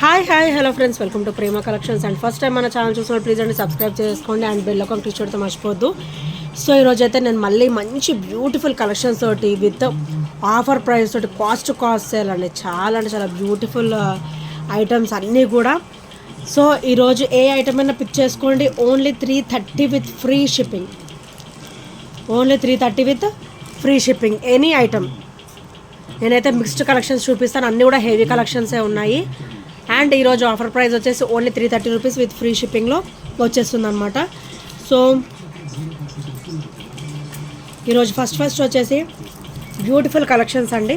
Hi hello friends, welcome to Prema collections. And first time మన channel చూసినప్పుడు please అండి subscribe చేసుకోండి and bell icon click చేయడం మర్చిపోద్దు. సో ఈరోజు అయితే నేను మళ్ళీ మంచి బ్యూటిఫుల్ కలెక్షన్స్ తోటి విత్ ఆఫర్ ప్రైస్ తోటి కాస్ట్ టు కాస్ట్ సేల్ అండి. చాలా అంటే చాలా బ్యూటిఫుల్ ఐటమ్స్ అన్నీ కూడా. సో ఈరోజు ఏ ఐటమ్ అయినా పిక్ చేసుకోండి. Only 330 with free shipping. Only 330 with free shipping any item. నేనైతే మిక్స్డ్ కలెక్షన్స్ చూపిస్తాను, అన్నీ కూడా హెవీ కలెక్షన్సే ఉన్నాయి. అండ్ ఈరోజు ఆఫర్ ప్రైస్ వచ్చేసి ఓన్లీ 330 రూపీస్ విత్ ఫ్రీ షిప్పింగ్లో వచ్చేస్తుంది అనమాట. సో ఈరోజు ఫస్ట్ వచ్చేసి బ్యూటిఫుల్ కలెక్షన్స్ అండి.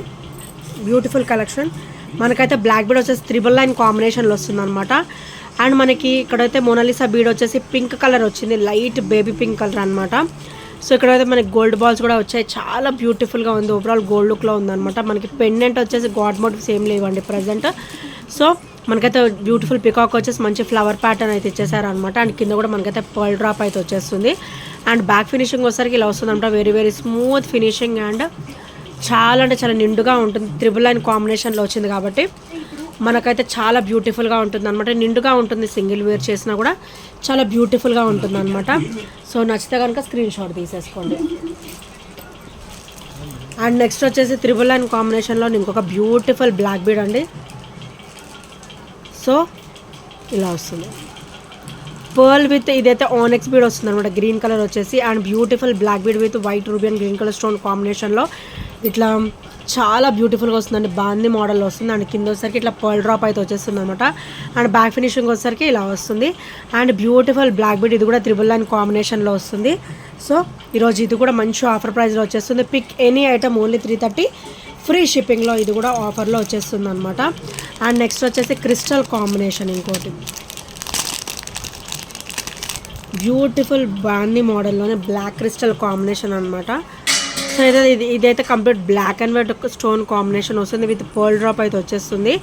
బ్యూటిఫుల్ కలెక్షన్ మనకైతే బ్లాక్ బీడ్ వచ్చేసి 999 కాంబినేషన్లో వస్తుంది అనమాట. అండ్ మనకి ఇక్కడైతే మోనాలిసా బీడ్ వచ్చేసి పింక్ కలర్ వచ్చింది, లైట్ బేబీ పింక్ కలర్ అనమాట. సో ఇక్కడైతే మనకి గోల్డ్ బాల్స్ కూడా వచ్చాయి, చాలా బ్యూటిఫుల్గా ఉంది. ఓవరాల్ గోల్డ్ లుక్లో ఉందన్నమాట. మనకి పెండెంట్ వచ్చేసి గాడ్ మోటివ్స్ ఏం లేవండి ప్రజెంట్. సో మనకైతే బ్యూటిఫుల్ పికాక్ వచ్చేసి మంచి ఫ్లవర్ ప్యాటర్న్ అయితే ఇచ్చేసారు అనమాట. అండ్ కింద కూడా మనకైతే పర్ల్ డ్రాప్ అయితే వచ్చేస్తుంది. అండ్ బ్యాక్ ఫినిషింగ్ వచ్చేసరికి ఇలా వస్తుందన్నమాట. Very very smooth finishing and చాలా అంటే చాలా నిండుగా ఉంటుంది. 999 కాంబినేషన్లో వచ్చింది కాబట్టి మనకైతే చాలా బ్యూటిఫుల్గా ఉంటుంది అనమాట. నిండుగా ఉంటుంది, సింగిల్ వేర్ చేసినా కూడా చాలా బ్యూటిఫుల్గా ఉంటుంది అనమాట. సో నచ్చితే కనుక స్క్రీన్ షాట్ తీసేసుకోండి. అండ్ నెక్స్ట్ వచ్చేసి 999 కాంబినేషన్లో ఇంకొక బ్యూటిఫుల్ బ్లాక్ బీడ్ అండి. సో ఇలా వస్తుంది పర్ల్ విత్ ఇదైతే ఆనెక్స్ బీడ్ వస్తుంది అనమాట, గ్రీన్ కలర్ వచ్చేసి. And beautiful black bead with white ruby and green colour stone కాంబినేషన్లో ఇట్లా చాలా బ్యూటిఫుల్గా వస్తుందండి. బాంది మోడల్ వస్తుంది. అండ్ కింద వచ్చేసరికి ఇట్లా పర్ల్ డ్రాప్ అయితే వచ్చేస్తుంది అనమాట. అండ్ బ్యాక్ ఫినిషింగ్ వచ్చేసరికి ఇలా వస్తుంది. అండ్ బ్యూటిఫుల్ బ్లాక్ బీడ్ ఇది కూడా 999 కాంబినేషన్లో వస్తుంది. సో ఈరోజు ఇది కూడా మంచి ఆఫర్ ప్రైస్లో వచ్చేస్తుంది. Pick any item only 330 free షిప్పింగ్లో ఇది కూడా ఆఫర్లో వచ్చేస్తుంది అనమాట. అండ్ నెక్స్ట్ వచ్చేసి క్రిస్టల్ కాంబినేషన్, ఇంకోటి బ్యూటిఫుల్ బాంది మోడల్లోనే బ్లాక్ క్రిస్టల్ కాంబినేషన్ అనమాట. సో ఇదైతే complete black and white stone combination వస్తుంది విత్ పర్ల్ డ్రాప్ అయితే వచ్చేస్తుంది.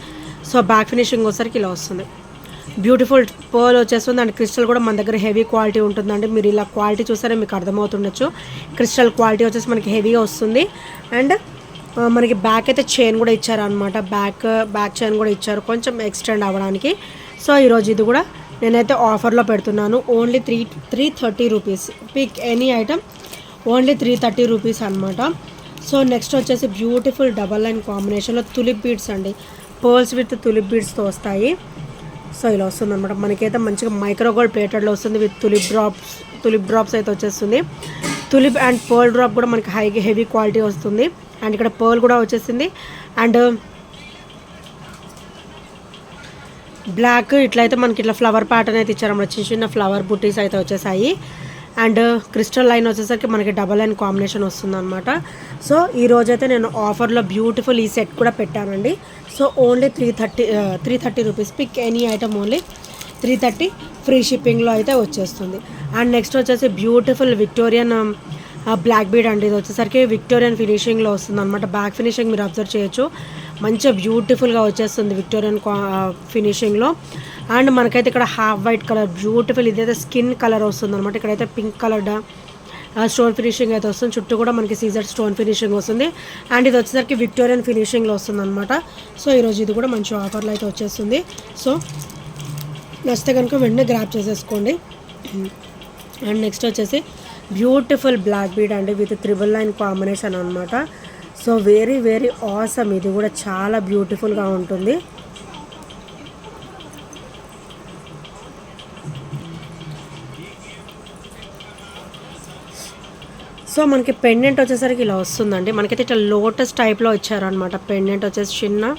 సో బ్యాక్ ఫినిషింగ్ వచ్చేసరికి ఇలా వస్తుంది. బ్యూటిఫుల్ పర్ల్ వచ్చేస్తుంది. అండ్ క్రిస్టల్ కూడా మన దగ్గర హెవీ క్వాలిటీ ఉంటుందండి. మీరు ఇలా క్వాలిటీ చూసారే మీకు అర్థమవుతుండొచ్చు. క్రిస్టల్ క్వాలిటీ వచ్చేసి మనకి హెవీగా వస్తుంది. అండ్ మనకి బ్యాక్ అయితే చైన్ కూడా ఇచ్చారు అనమాట. బ్యాక్ చైన్ కూడా ఇచ్చారు కొంచెం ఎక్స్టెండ్ అవ్వడానికి. సో ఈరోజు ఇది కూడా నేనైతే ఆఫర్లో పెడుతున్నాను. Only 330 rupees. Pick any item only 330 rupees అనమాట. సో నెక్స్ట్ వచ్చేసి బ్యూటిఫుల్ 999 కాంబినేషన్లో తులిప్ బీడ్స్ అండి. పర్ల్స్ విత్ తులిప్ బీడ్స్తో వస్తాయి. సో ఇలా వస్తుంది అనమాట. మనకైతే మంచిగా మైక్రోగోల్డ్ ప్లేటెడ్లో వస్తుంది విత్ తులిప్ డ్రాప్స్ అయితే వచ్చేస్తుంది. తులిప్ అండ్ పర్ల్ డ్రాప్ కూడా మనకి హెవీ క్వాలిటీ వస్తుంది. అండ్ ఇక్కడ పర్ల్ కూడా వచ్చేసింది. అండ్ బ్లాక్ ఇట్లయితే మనకి ఇట్లా ఫ్లవర్ ప్యాటర్న్ అయితే ఇచ్చారన్నమాట. చిన్న చిన్న ఫ్లవర్ బుట్టీస్ అయితే వచ్చేసాయి. అండ్ క్రిస్టల్ లైన్ వచ్చేసరికి మనకి 999 కాంబినేషన్ వస్తుంది అనమాట. సో ఈరోజైతే నేను ఆఫర్లో బ్యూటిఫుల్ ఈ సెట్ కూడా పెట్టానండి. So only 330 rupees. Pick any item only 330 free షిప్పింగ్లో అయితే వచ్చేస్తుంది. అండ్ నెక్స్ట్ వచ్చేసి బ్యూటిఫుల్ విక్టోరియన్ బ్లాక్ బీడ్ అండి. ఇది వచ్చేసరికి విక్టోరియన్ ఫినిషింగ్లో వస్తుంది అనమాట. బ్యాక్ ఫినిషింగ్ మీరు అబ్జర్వ్ చేయొచ్చు, మంచిగా బ్యూటిఫుల్గా వచ్చేస్తుంది విక్టోరియన్ ఫినిషింగ్లో. అండ్ మనకైతే ఇక్కడ హాఫ్ వైట్ కలర్ బ్యూటిఫుల్ ఇదైతే స్కిన్ కలర్ వస్తుంది అనమాట. ఇక్కడైతే పింక్ కలర్ స్టోన్ ఫినిషింగ్ అయితే వస్తుంది. చుట్టూ కూడా మనకి సీజర్ స్టోన్ ఫినిషింగ్ వస్తుంది. అండ్ ఇది వచ్చేసరికి విక్టోరియన్ ఫినిషింగ్లో వస్తుంది అనమాట. సో ఈరోజు ఇది కూడా మంచి ఆఫర్లో అయితే వచ్చేస్తుంది. సో నచ్చితే కనుక వెంటనే గ్రాప్ చేసేసుకోండి. అండ్ నెక్స్ట్ వచ్చేసి బ్యూటిఫుల్ బ్లాక్ బీడ్ అండి విత్ 999 కాంబినేషన్ అనమాట. So very very awesome. ఇది కూడా చాలా బ్యూటిఫుల్గా ఉంటుంది. సో మనకి పెండెంట్ వచ్చేసరికి ఇలా వస్తుందండి. మనకైతే ఇట్లా లోటస్ టైప్లో ఇచ్చారనమాట. పెండెంట్ వచ్చేసి చిన్న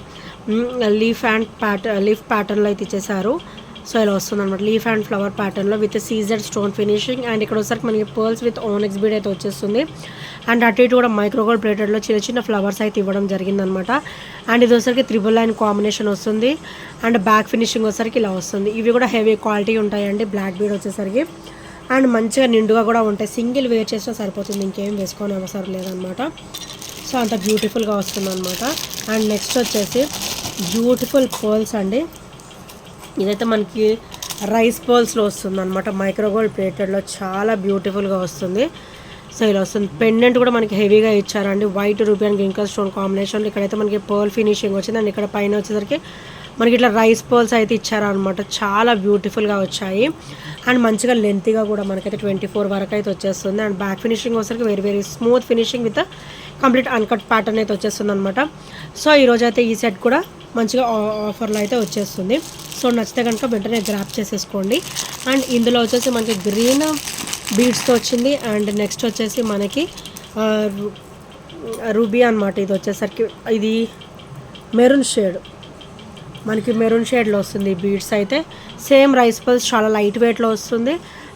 లీఫ్ ప్యాటర్న్లో అయితే ఇచ్చేసారు. సో ఇలా వస్తుంది అనమాట. లీఫ్ అండ్ ఫ్లవర్ ప్యాటర్న్లో with Caesar stone finishing. And ఇక్కడ వచ్చేసరికి మనకి పర్ల్స్ విత్ ఆనెక్స్ బీడ్ అయితే వచ్చేస్తుంది. అండ్ అటు ఇటు కూడా మైక్రోగోల్డ్ ప్లేటెడ్లో చిన్న చిన్న ఫ్లవర్స్ అయితే ఇవ్వడం జరిగిందనమాట. అండ్ ఇది వచ్చేసరికి 999 కాంబినేషన్ వస్తుంది. అండ్ బ్యాక్ ఫినిషింగ్ వచ్చేసరికి ఇలా వస్తుంది. ఇవి కూడా హెవీ క్వాలిటీ ఉంటాయండి బ్లాక్ బీడ్ వచ్చేసరికి. అండ్ మంచిగా నిండుగా కూడా ఉంటాయి. సింగిల్ వేర్ చేసినా సరిపోతుంది, ఇంకేం వేసుకొని అవసరం లేదనమాట. సో అంత బ్యూటిఫుల్గా వస్తుంది అనమాట. అండ్ నెక్స్ట్ వచ్చేసి బ్యూటిఫుల్ పర్ల్స్ అండి. ఇదైతే మనకి రైస్ పర్ల్స్లో వస్తుంది అనమాట. మైక్రోగోల్డ్ ప్లేటెడ్లో చాలా బ్యూటిఫుల్గా వస్తుంది. సో ఇలా వస్తుంది. పెండెంట్ కూడా మనకి హెవీగా ఇచ్చారండి, white ruby and green colour stone కాంబినేషన్లో. ఇక్కడైతే మనకి పర్ల్ ఫినిషింగ్ వచ్చింది అండ్ ఇక్కడ పైన వచ్చేసరికి మనకి ఇట్లా రైస్ పర్ల్స్ అయితే ఇచ్చారనమాట. చాలా బ్యూటిఫుల్గా వచ్చాయి అండ్ మంచిగా లెంతీగా కూడా మనకైతే 24 వరకు అయితే వచ్చేస్తుంది. అండ్ బ్యాక్ ఫినిషింగ్ వచ్చేసరికి very very smooth finishing with complete uncut pattern అయితే వచ్చేస్తుంది అనమాట. సో ఈరోజు అయితే ఈ సెట్ కూడా మంచిగా ఆఫర్లో అయితే వచ్చేస్తుంది. సో నచ్చితే కనుక వెంటనే గ్రాప్ చేసేసుకోండి. అండ్ ఇందులో వచ్చేసి మనకి గ్రీన్ బీడ్స్తో వచ్చింది అండ్ నెక్స్ట్ వచ్చేసి మనకి రూబీ అనమాట. ఇది వచ్చేసరికి ఇది మెరూన్ షేడ్, మనకి మెరూన్ షేడ్లో వస్తుంది. బీడ్స్ అయితే సేమ్ రైస్ పల్స్, చాలా లైట్ వెయిట్లో వస్తుంది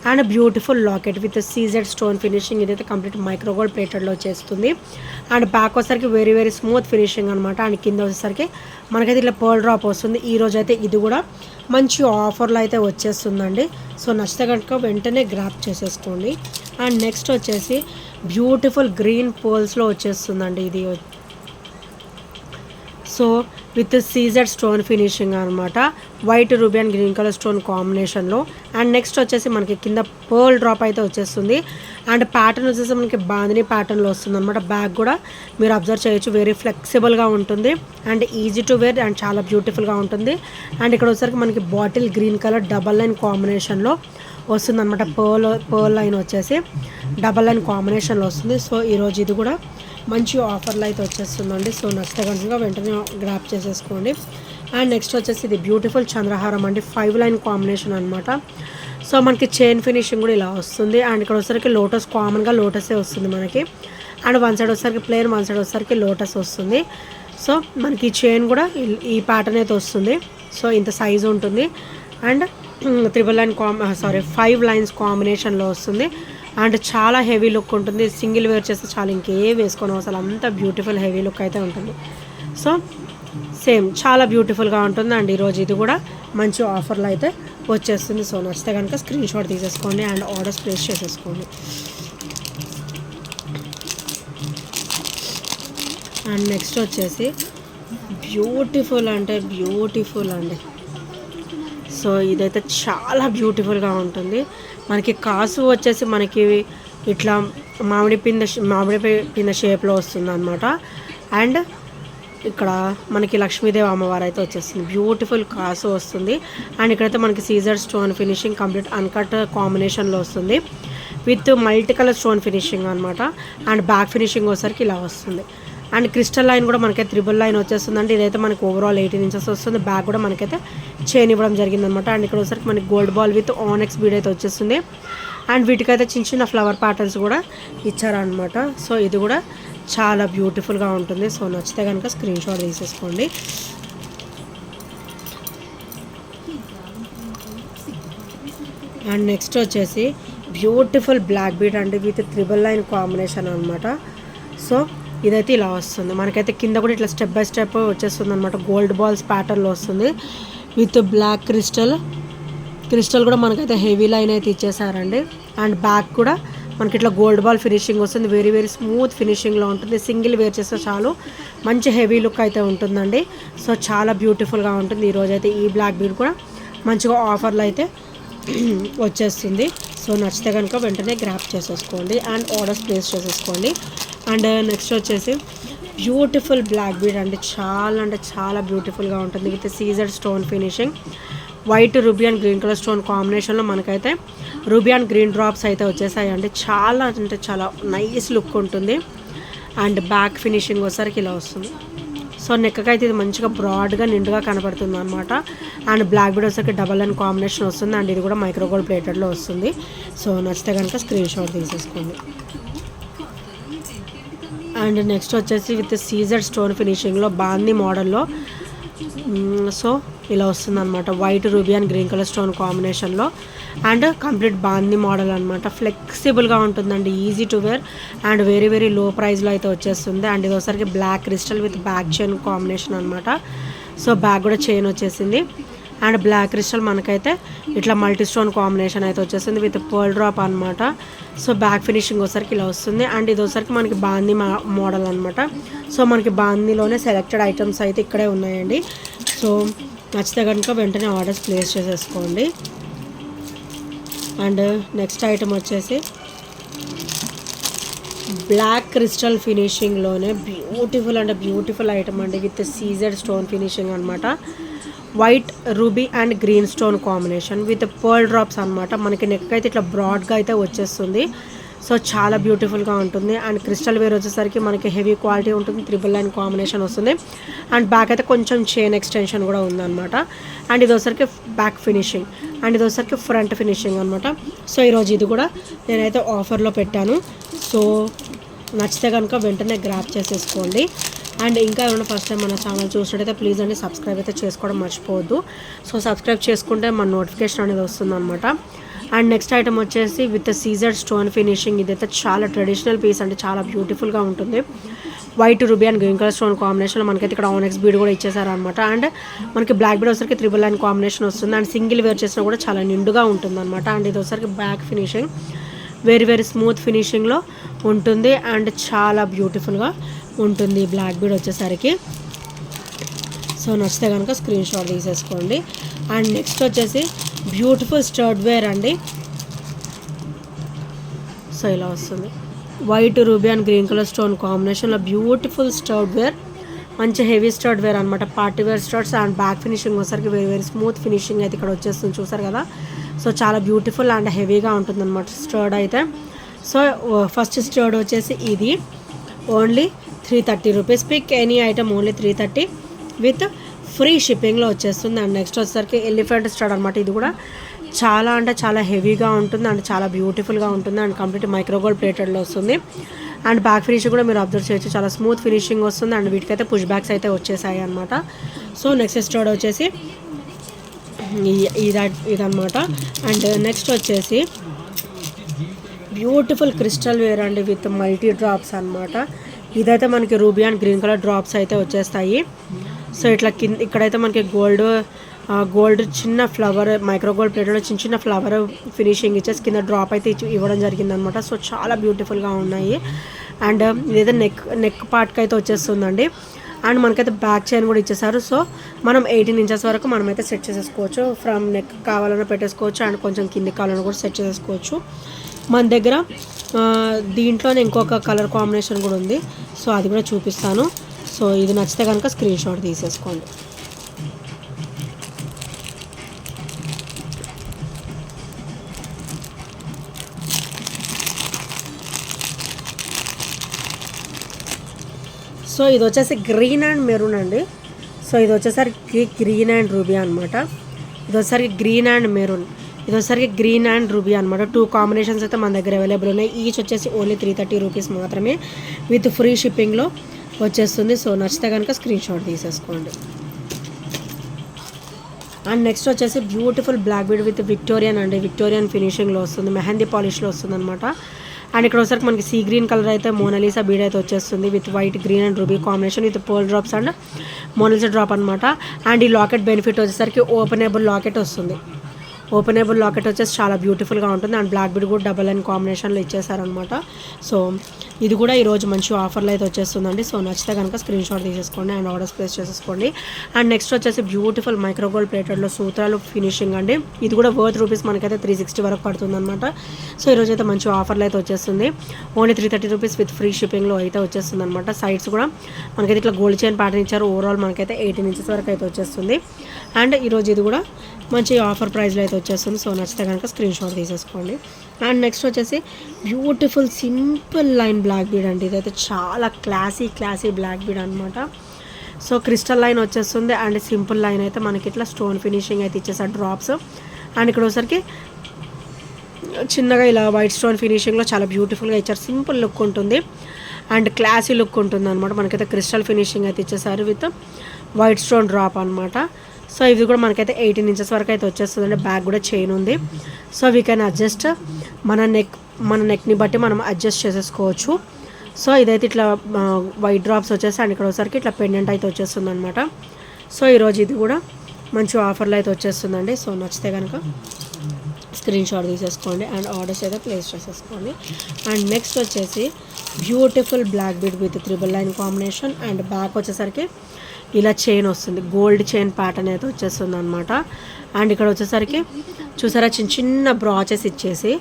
and beautiful locket with CZ stone finishing. ఇదైతే కంప్లీట్ మైక్రోగోల్డ్ ప్లేటెడ్లో చేస్తుంది అండ్ బ్యాక్ వచ్చేసరికి వెరీ వెరీ స్మూత్ ఫినిషింగ్ అనమాట. అండ్ కింద వచ్చేసరికి మనకైతే ఇట్లా పర్ల్ డ్రాప్ వస్తుంది. ఈరోజు అయితే ఇది కూడా మంచి ఆఫర్లో అయితే వచ్చేస్తుందండి. సో నచ్చితే కనుక వెంటనే గ్రాప్ చేసేసుకోండి. అండ్ నెక్స్ట్ వచ్చేసి బ్యూటిఫుల్ గ్రీన్ పర్ల్స్లో వచ్చేస్తుందండి ఇది. So with CZ stone finishing అనమాట, white ruby and green colour stone కాంబినేషన్లో. అండ్ నెక్స్ట్ వచ్చేసి మనకి కింద పర్ల్ డ్రాప్ అయితే వచ్చేస్తుంది అండ్ ప్యాటర్న్ వచ్చేసి మనకి బాందిని ప్యాటర్న్లో వస్తుంది అనమాట. బ్యాగ్ కూడా మీరు అబ్జర్వ్ చేయొచ్చు, వెరీ ఫ్లెక్సిబుల్గా ఉంటుంది and easy to wear and చాలా బ్యూటిఫుల్గా ఉంటుంది. అండ్ ఇక్కడ వచ్చేసరికి మనకి bottle green colour double line కాంబినేషన్లో వస్తుంది అనమాట. పర్ల్ లైన్ వచ్చేసి డబల్ లైన్ కాంబినేషన్లో వస్తుంది. సో ఈరోజు ఇది కూడా మంచి ఆఫర్లో అయితే వచ్చేస్తుందండి. సో నచ్చితే కనుక వెంటనే గ్రాప్ చేసేసుకోండి. అండ్ నెక్స్ట్ వచ్చేసి ఇది బ్యూటిఫుల్ చంద్రహారం అండి, 5 లైన్ కాంబినేషన్ అనమాట. సో మనకి చైన్ ఫినిషింగ్ కూడా ఇలా వస్తుంది అండ్ ఇక్కడ వచ్చేసరికి లోటస్, కామన్గా లోటసే వస్తుంది మనకి. అండ్ వన్ సైడ్ వచ్చేసరికి ప్లేన్, వన్ సైడ్ వచ్చేసరికి లోటస్ వస్తుంది. సో మనకి చైన్ కూడా ఈ ప్యాటర్న్ అయితే వస్తుంది. సో ఇంత సైజు ఉంటుంది అండ్ 5 లైన్స్ కాంబినేషన్లో వస్తుంది అండ్ చాలా హెవీ లుక్ ఉంటుంది. సింగిల్ వేర్ చేస్తే చాలా ఇంకే వేసుకోను అసలు, అంత బ్యూటిఫుల్ హెవీ లుక్ అయితే ఉంటుంది. సో సేమ్ చాలా బ్యూటిఫుల్గా ఉంటుంది అండ్ ఈరోజు ఇది కూడా మంచి ఆఫర్లో అయితే వచ్చేస్తుంది. సో నచ్చితే కనుక స్క్రీన్ షాట్ తీసేసుకోండి అండ్ ఆర్డర్స్ ప్లేస్ చేసేసుకోండి. అండ్ నెక్స్ట్ వచ్చేసి బ్యూటిఫుల్ అంటే బ్యూటిఫుల్ అండి. సో ఇదైతే చాలా బ్యూటిఫుల్గా ఉంటుంది. మనకి కాసు వచ్చేసి మనకి ఇట్లా మామిడి పింద షేప్లో వస్తుంది అనమాట. అండ్ ఇక్కడ మనకి లక్ష్మీదేవి అమ్మవారు అయితే వచ్చేస్తుంది, బ్యూటిఫుల్ కాసు వస్తుంది. అండ్ ఇక్కడైతే మనకి Caesar stone finishing complete uncut కాంబినేషన్లో వస్తుంది with multi colour stone finishing అనమాట. అండ్ బ్యాక్ ఫినిషింగ్ వచ్చేసరికి ఇలా వస్తుంది అండ్ క్రిస్టల్ లైన్ కూడా మనకైతే 3 లైన్ వచ్చేస్తుందండి. ఇదైతే మనకి ఓవరాల్ 18 ఇంచెస్ వస్తుంది. బ్యాక్ కూడా మనకైతే చైన్ ఇవ్వడం జరిగిందనమాట. అండ్ ఇక్కడ వచ్చేసరికి మనకి గోల్డ్ బాల్ విత్ ఆనెక్స్ బీడ్ అయితే వచ్చేస్తుంది అండ్ వీటికైతే చిన్న చిన్న ఫ్లవర్ ప్యాటర్న్స్ కూడా ఇచ్చారనమాట. సో ఇది కూడా చాలా బ్యూటిఫుల్గా ఉంటుంది. సో నచ్చితే కనుక స్క్రీన్ షాట్ తీసేసుకోండి. అండ్ నెక్స్ట్ వచ్చేసి బ్యూటిఫుల్ బ్లాక్ బీడ్ అండి విత్ 3 లైన్ కాంబినేషన్ అనమాట. సో ఇదైతే ఇలా వస్తుంది మనకైతే, కింద కూడా ఇట్లా స్టెప్ బై స్టెప్ వచ్చేస్తుంది అనమాట. గోల్డ్ బాల్స్ ప్యాటర్న్లో వస్తుంది విత్ బ్లాక్ క్రిస్టల్ కూడా మనకైతే హెవీ లైన్ అయితే ఇచ్చేసారండి. అండ్ బ్యాక్ కూడా మనకి ఇట్లా గోల్డ్ బాల్ ఫినిషింగ్ వస్తుంది, వెరీ వెరీ స్మూత్ ఫినిషింగ్లో ఉంటుంది. సింగిల్ వేర్ చేస్తే చాలు మంచి హెవీ లుక్ అయితే ఉంటుందండి. సో చాలా బ్యూటిఫుల్గా ఉంటుంది. ఈరోజు అయితే ఈ బ్లాక్ బీడ్ కూడా మంచిగా ఆఫర్లో అయితే వచ్చేస్తుంది. సో నచ్చితే కనుక వెంటనే గ్రాప్ చేసేసుకోండి అండ్ ఆర్డర్స్ ప్లేస్ చేసేసుకోండి. అండ్ నెక్స్ట్ వచ్చేసి బ్యూటిఫుల్ బ్లాక్ బీడ్ అంటే చాలా బ్యూటిఫుల్గా ఉంటుంది with Caesar stone finishing, white ruby and green colour stone కాంబినేషన్లో మనకైతే రూబీ అండ్ గ్రీన్ డ్రాప్స్ అయితే వచ్చేసాయి అండి. చాలా అంటే చాలా నైస్ లుక్ ఉంటుంది అండ్ బ్యాక్ ఫినిషింగ్ వచ్చేసరికి ఇలా వస్తుంది. సో నెక్కకి అయితే ఇది మంచిగా బ్రాడ్గా నిండుగా కనబడుతుంది అనమాట. అండ్ బ్లాక్ బీడ్ వచ్చేసరికి డబల్ లైన్ కాంబినేషన్ వస్తుంది అండ్ ఇది కూడా మైక్రోగోల్డ్ ప్లేటెడ్లో వస్తుంది. సో నచ్చితే కనుక స్క్రీన్ షాట్ తీసేసుకోండి. అండ్ నెక్స్ట్ వచ్చేసి విత్ సీజర్ స్టోన్ ఫినిషింగ్లో బాందీ మోడల్లో సో ఇలా వస్తుంది అనమాట. White ruby and green colour stone కాంబినేషన్లో అండ్ కంప్లీట్ బాందీ మోడల్ అనమాట. ఫ్లెక్సిబుల్గా ఉంటుందండి, easy to wear and very very low ప్రైస్లో అయితే వచ్చేస్తుంది. అండ్ ఇది ఒకసారికి black crystal with back chain combination అనమాట. సో బ్యాక్ కూడా చైన్ వచ్చేసింది అండ్ బ్లాక్ క్రిస్టల్ మనకైతే ఇట్లా మల్టీ స్టోన్ కాంబినేషన్ అయితే వచ్చేసింది విత్ పర్ల్ డ్రాప్ అనమాట. సో బ్యాక్ ఫినిషింగ్ వచ్చరికి ఇలా వస్తుంది అండ్ ఇది వచ్చరికి మనకి బాందీ మోడల్ అనమాట. సో మనకి బాందీలోనే సెలెక్టెడ్ ఐటమ్స్ అయితే ఇక్కడే ఉన్నాయండి. సో నచ్చితే కనుక వెంటనే ఆర్డర్స్ ప్లేస్ చేసేసుకోండి. అండ్ నెక్స్ట్ ఐటమ్ వచ్చేసి బ్లాక్ క్రిస్టల్ ఫినిషింగ్లోనే బ్యూటిఫుల్ అంటే బ్యూటిఫుల్ ఐటమ్ అండి, విత్ సీజెడ్ స్టోన్ ఫినిషింగ్ అనమాట. White ruby and green stone combination with pearl drops అనమాట. మనకి నెక్ అయితే ఇట్లా బ్రాడ్గా అయితే వచ్చేస్తుంది. సో చాలా బ్యూటిఫుల్గా ఉంటుంది. అండ్ క్రిస్టల్ వేర్ వచ్చేసరికి మనకి హెవీ క్వాలిటీ ఉంటుంది, 999 కాంబినేషన్ వస్తుంది. అండ్ బ్యాక్ అయితే కొంచెం చైన్ ఎక్స్టెన్షన్ కూడా ఉందన్నమాట. అండ్ ఇది వచ్చరికి బ్యాక్ ఫినిషింగ్, అండ్ ఇది వచ్చరికి ఫ్రంట్ ఫినిషింగ్ అనమాట. సో ఈరోజు ఇది కూడా నేనైతే ఆఫర్లో పెట్టాను. సో నచ్చితే కనుక వెంటనే గ్రాప్ చేసేసుకోండి. అండ్ ఇంకా ఏమైనా ఫస్ట్ టైం మన ఛానల్ చూసినట్టయితే ప్లీజ్ అండి సబ్స్క్రైబ్ అయితే చేసుకోవడం మర్చిపోవద్దు. సో సబ్స్క్రైబ్ చేసుకుంటే మన నోటిఫికేషన్ అనేది వస్తుందన్నమాట. అండ్ నెక్స్ట్ ఐటమ్ వచ్చేసి విత్ సీజర్ స్టోన్ ఫినిషింగ్. ఇదైతే చాలా ట్రెడిషనల్ పీస్ అంటే చాలా బ్యూటిఫుల్గా ఉంటుంది. White ruby and green colour stone కాంబినేషన్లో మనకైతే ఇక్కడ ఆనెక్స్ బీడ్ కూడా ఇచ్చేసారనమాట. అండ్ మనకి బ్లాక్ బీడ్ వచ్చరికి 999 కాంబినేషన్ వస్తుంది. అండ్ సింగిల్ వేర్ చేసినా కూడా చాలా నిండుగా ఉంటుంది అనమాట. అండ్ ఇది వచ్చరికి బ్యాక్ ఫినిషింగ్ వెరీ స్మూత్ ఫినిషింగ్లో ఉంటుంది. అండ్ చాలా బ్యూటిఫుల్గా ఉంటుంది బ్లాక్ బీడ్ వచ్చేసరికి. సో నచ్చితే కనుక స్క్రీన్ షాట్ తీసేసుకోండి. అండ్ నెక్స్ట్ వచ్చేసి బ్యూటిఫుల్ స్టర్డ్ వేర్ అండి. సో ఇలా వస్తుంది, white ruby and green colour stone కాంబినేషన్లో బ్యూటిఫుల్ స్టర్డ్ వేర్, మంచి హెవీ స్టర్డ్ వేర్ అనమాట. Party wear studs. And back finishing వచ్చేసరికి వెరీ స్మూత్ ఫినిషింగ్ అయితే ఇక్కడ వచ్చేస్తుంది, చూసారు కదా. సో చాలా బ్యూటిఫుల్ అండ్ హెవీగా ఉంటుంది అనమాట స్టర్డ్ అయితే. సో ఫస్ట్ స్టర్డ్ వచ్చేసి ఇది only 330 rupees. Pick any item only 330 with free షిప్పింగ్లో వచ్చేస్తుంది. అండ్ నెక్స్ట్ వచ్చేసరికి ఎలిఫెంట్ స్టడ్ అనమాట. ఇది కూడా చాలా అంటే చాలా హెవీగా ఉంటుంది అండ్ చాలా బ్యూటిఫుల్గా ఉంటుంది. అండ్ కంప్లీట్ మైక్రోగోల్డ్ ప్లేటెడ్లో వస్తుంది. అండ్ బ్యాక్ ఫినిషింగ్ కూడా మీరు అబ్జర్వ్ చేయొచ్చు, చాలా స్మూత్ ఫినిషింగ్ వస్తుంది. అండ్ వీటికైతే పుష్ బ్యాక్స్ అయితే వచ్చేసాయి అనమాట. సో నెక్స్ట్ స్టడ్ వచ్చేసి ఇదనమాట. అండ్ నెక్స్ట్ వచ్చేసి బ్యూటిఫుల్ క్రిస్టల్ వేర్ అండి విత్ మల్టీ డ్రాప్స్ అనమాట. ఇదైతే మనకి ruby and green colour drops అయితే వచ్చేస్తాయి. సో ఇట్లా ఇక్కడైతే మనకి గోల్డ్ చిన్న ఫ్లవర్ మైక్రోగోల్డ్ ప్లేట్లో చిన్న ఫ్లవర్ ఫినిషింగ్ ఇచ్చేసి కింద డ్రాప్ అయితే ఇవ్వడం జరిగిందనమాట. సో చాలా బ్యూటిఫుల్గా ఉన్నాయి. అండ్ ఇదైతే నెక్ పార్ట్కి అయితే వచ్చేస్తుందండి. అండ్ మనకైతే బ్యాక్ చైన్ కూడా ఇచ్చేసారు. సో మనం 18 ఇంచెస్ వరకు మనమైతే సెట్ చేసేసుకోవచ్చు. ఫ్రమ్ నెక్ కావాలన్నా పెట్టేసుకోవచ్చు అండ్ కొంచెం కింది కావాలన్నా కూడా సెట్ చేసేసుకోవచ్చు. మన దగ్గర దీంట్లోనే ఇంకొక కలర్ కాంబినేషన్ కూడా ఉంది. సో అది కూడా చూపిస్తాను. సో ఇది నచ్చితే కనుక స్క్రీన్ షాట్ తీసేసుకోండి. సో ఇది వచ్చేసి గ్రీన్ అండ్ మెరూన్ అండి. సో ఇది వచ్చేసరికి గ్రీన్ అండ్ రూబీ అనమాట. ఇది వచ్చేసరికి గ్రీన్ అండ్ మెరూన్, ఇది వచ్చేసరికి గ్రీన్ అండ్ రూబీ అనమాట. 2 కాంబినేషన్స్ అయితే మన దగ్గర అవైలబుల్ ఉన్నాయి. ఈచ్ వచ్చేసి ఓన్లీ 330 రూపీస్ మాత్రమే విత్ ఫ్రీ షిప్పింగ్లో వచ్చేస్తుంది. సో నచ్చితే కనుక స్క్రీన్ షాట్ తీసేసుకోండి. అండ్ నెక్స్ట్ వచ్చేసి beautiful black bead with Victorian అండి, విక్టోరియన్ ఫినిషింగ్లో వస్తుంది, మెహందీ పాలిష్లో వస్తుంది అనమాట. అండ్ ఇక్కడ వచ్చరికి మనకి సీ గ్రీన్ కలర్ అయితే మోనాలిసా బీడ్ అయితే వచ్చేస్తుంది with white green and ruby combination with pearl drops and Mona Lisa drop అనమాట. అండ్ ఈ లాకెట్ బెనిఫిట్ వచ్చేసరికి ఓపెనబుల్ లాకెట్ వస్తుంది. ఓపెనబుల్ లాకెట్ వచ్చేసి చాలా బ్యూటిఫుల్గా ఉంటుంది. అండ్ బ్లాక్ బీడ్ కూడా 999 కాంబినేషన్లో ఇచ్చేసారనమాట. సో ఇది కూడా ఈరోజు మంచి ఆఫర్లో అయితే వచ్చేస్తుందండి. సో నచ్చితే కనుక స్క్రీన్ షాట్ తీసేసుకోండి అండ్ ఆర్డర్స్ ప్లేస్ చేసేసుకోండి. అండ్ నెక్స్ట్ వచ్చేసి బ్యూటిఫుల్ మైక్రోగోల్డ్ ప్లేటెడ్లో సూత్రాలు ఫినిషింగ్ అండి. ఇది కూడా వర్త్ రూపీస్ మనకైతే 360 వరకు పడుతుందన్నమాట. సో ఈరోజు అయితే మంచి ఆఫర్లో అయితే వచ్చేస్తుంది. ఓన్లీ 330 రూపీస్ విత్ ఫ్రీ షిప్పింగ్లో అయితే వచ్చేస్తుంది అనమాట. సైడ్స్ కూడా మనకైతే ఇట్లా గోల్డ్ చైన్ ప్యాటర్న్ ఇచ్చారు. ఓవరాల్ మనకైతే 18 ఇంచెస్ వరకు అయితే వచ్చేస్తుంది. అండ్ ఈరోజు ఇది కూడా మంచి ఆఫర్ ప్రైస్లో అయితే వచ్చేస్తుంది. సో నచ్చితే కనుక స్క్రీన్ షాట్ తీసేసుకోండి. అండ్ నెక్స్ట్ వచ్చేసి beautiful simple line black bead అండి. ఇదైతే చాలా క్లాసీ బ్లాక్ బీడ్ అనమాట. సో క్రిస్టల్ లైన్ వచ్చేస్తుంది అండ్ సింపుల్ లైన్ అయితే మనకి ఇట్లా స్టోన్ ఫినిషింగ్ అయితే ఇచ్చేసారు డ్రాప్స్. అండ్ ఇక్కడ వచ్చరికి చిన్నగా ఇలా వైట్ స్టోన్ ఫినిషింగ్లో చాలా బ్యూటిఫుల్గా ఇచ్చారు. సింపుల్ లుక్ ఉంటుంది అండ్ క్లాసీ లుక్ ఉంటుంది అనమాట. మనకైతే క్రిస్టల్ ఫినిషింగ్ అయితే ఇచ్చేసారు విత్ వైట్ స్టోన్ డ్రాప్ అనమాట. సో ఇది కూడా మనకైతే 18 ఇంచెస్ వరకు అయితే వచ్చేస్తుంది అండి. బ్యాక్ కూడా చైన్ ఉంది. సో వీ కెన్ అడ్జస్ట్ మన నెక్ని బట్టి మనం అడ్జస్ట్ చేసేసుకోవచ్చు. సో ఇదైతే ఇట్లా వైట్ డ్రాప్స్ వచ్చేసి అండ్ ఇక్కడ వచ్చరికి ఇట్లా పెండెంట్ అయితే వచ్చేస్తుంది అనమాట. సో ఈరోజు ఇది కూడా మంచి ఆఫర్లో అయితే వచ్చేస్తుందండి. సో నచ్చితే కనుక స్క్రీన్ షాట్ తీసేసుకోండి అండ్ ఆర్డర్స్ అయితే ప్లేస్ చేసేసుకోండి. అండ్ నెక్స్ట్ వచ్చేసి beautiful black bead with 999 combination and back వచ్చేసరికి ఇలా చైన్ వస్తుంది, గోల్డ్ చైన్ ప్యాటర్న్ అయితే వచ్చేస్తుంది అనమాట. అండ్ ఇక్కడ వచ్చేసరికి చూసారా చిన్న చిన్న బ్రాచెస్ ఇచ్చేసి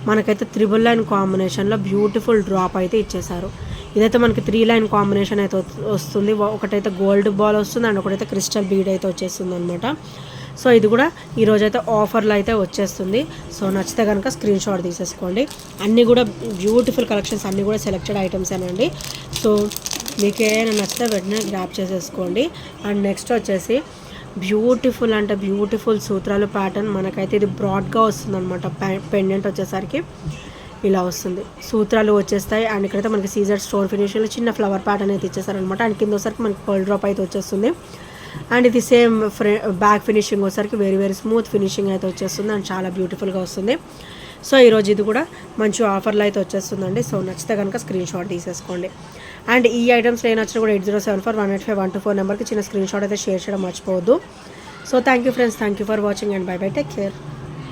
మనకైతే 3 లైన్ కాంబినేషన్లో బ్యూటిఫుల్ డ్రాప్ అయితే ఇచ్చేసారు. ఇదైతే మనకి 3 లైన్ కాంబినేషన్ అయితే వస్తుంది. ఒకటైతే గోల్డ్ బాల్ వస్తుంది అండ్ ఒకటైతే క్రిస్టల్ బీడ్ అయితే వచ్చేస్తుంది అనమాట. సో ఇది కూడా ఈరోజైతే ఆఫర్లో అయితే వచ్చేస్తుంది. సో నచ్చితే కనుక స్క్రీన్ షాట్ తీసేసుకోండి. అన్నీ కూడా బ్యూటిఫుల్ కలెక్షన్స్, అన్నీ కూడా సెలెక్టెడ్ ఐటమ్సేనండి. సో మీకు ఏమైనా నచ్చితే వెంటనే గ్రాప్ చేసేసుకోండి. అండ్ నెక్స్ట్ వచ్చేసి బ్యూటిఫుల్ అంటే బ్యూటిఫుల్ సూత్రాలు ప్యాటర్న్. మనకైతే ఇది బ్రాడ్గా వస్తుంది అనమాట. పెండెంట్ వచ్చేసరికి ఇలా వస్తుంది, సూత్రాలు వచ్చేస్తాయి. అండ్ ఇక్కడైతే మనకి సీజర్ స్టోన్ ఫినిషింగ్లో చిన్న ఫ్లవర్ ప్యాటర్న్ అయితే ఇచ్చేస్తారనమాట. అండ్ కింద వచ్చేసరికి మనకి పర్ల్ డ్రాప్ అయితే వచ్చేస్తుంది. అండ్ ఇది సేమ్ బ్యాక్ ఫినిషింగ్ వచ్చేసరికి వెరీ స్మూత్ ఫినిషింగ్ అయితే వచ్చేస్తుంది అండ్ చాలా బ్యూటిఫుల్గా వస్తుంది. సో ఈరోజు ఇది కూడా మంచి ఆఫర్లో అయితే వచ్చేస్తుందండి. సో నచ్చితే కనుక స్క్రీన్ షాట్ తీసేసుకోండి. అండ్ ఈ ఐటమ్స్ ఏ నచ్చినా కూడా 8074185124 నెంబర్కి చిన్న స్క్రీన్ షాట్ అయితే షేర్ చేయడం మర్చిపోవద్దు. So thank you friends, thank you for watching and by by, take care.